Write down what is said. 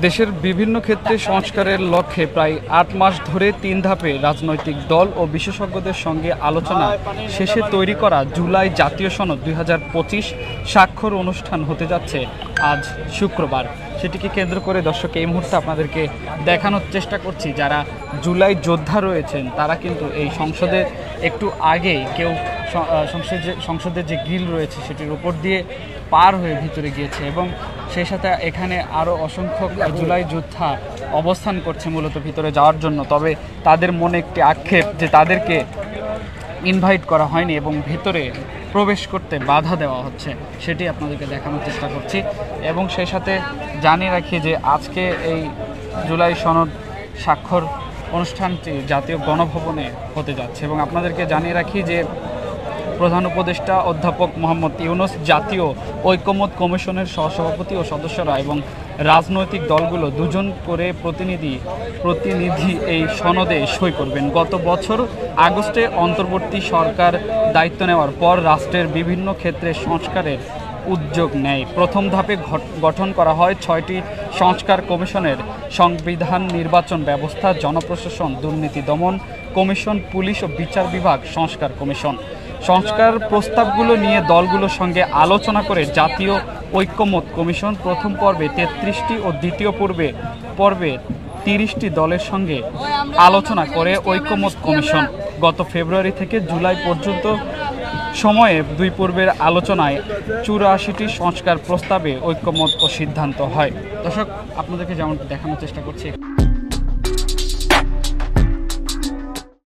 দেশের বিভিন্ন ক্ষেত্রে সংস্কারের লক্ষ্যে প্রায় ৮ মাস ধরে ৩ ধাপে রাজনৈতিক দল ও বিশেষজ্ঞদের সঙ্গে আলোচনা শেষে তৈরি করা জুলাই জাতীয় সনদ ২০২৫ স্বাক্ষর অনুষ্ঠান হতে যাচ্ছে আজ শুক্রবার। সেটিকে কেন্দ্র করে দর্শক এই মুহূর্তে আপনাদেরকে দেখানোর চেষ্টা করছি, যারা জুলাই যোদ্ধা রয়েছেন তারা কিন্তু এই সংসদের একটু আগেই কেউ সংসদের যে গ্রিল রয়েছে সেটির উপর দিয়ে পার হয়ে ভিতরে গিয়েছে এবং সেই সাথে এখানে আরও অসংখ্য জুলাই যোদ্ধা অবস্থান করছে মূলত ভিতরে যাওয়ার জন্য। তবে তাদের মনে একটি আক্ষেপ যে তাদেরকে ইনভাইট করা হয়নি এবং ভিতরে প্রবেশ করতে বাধা দেওয়া হচ্ছে, সেটি আপনাদেরকে দেখানোর চেষ্টা করছি। এবং সেই সাথে জানিয়ে রাখি যে আজকে এই জুলাই সনদ স্বাক্ষর অনুষ্ঠানটি জাতীয় গণভবনে হতে যাচ্ছে এবং আপনাদেরকে জানিয়ে রাখি যে প্রধান উপদেষ্টা অধ্যাপক মোহাম্মদ ইউনূস জাতীয় ঐকমত্য কমিশনের সহসভাপতি ও সদস্যরা এবং রাজনৈতিক দলগুলো দুজন করে প্রতিনিধি এই সনদে সই করবেন। গত বছর আগস্টে অন্তর্বর্তী সরকার দায়িত্ব নেওয়ার পর রাষ্ট্রের বিভিন্ন ক্ষেত্রে সংস্কারের উদ্যোগ নেয়। প্রথম ধাপে গঠন করা হয় ৬টি সংস্কার কমিশনের: সংবিধান, নির্বাচন ব্যবস্থা, জনপ্রশাসন, দুর্নীতি দমন কমিশন, পুলিশ ও বিচার বিভাগ সংস্কার কমিশন। সংস্কার প্রস্তাবগুলো নিয়ে দলগুলোর সঙ্গে আলোচনা করে জাতীয় ঐকমত্য কমিশন প্রথম পর্বে ৩৩টি ও দ্বিতীয় পর্বে ৩০টি দলের সঙ্গে আলোচনা করে ঐকমত্য কমিশন গত ফেব্রুয়ারি থেকে জুলাই পর্যন্ত সময়ে দুই পর্বের আলোচনায় ৮৪টি সংস্কার প্রস্তাবে ঐকমত্য ও সিদ্ধান্ত হয়। দর্শক, আপনাদেরকে যেমন দেখানোর চেষ্টা করছি।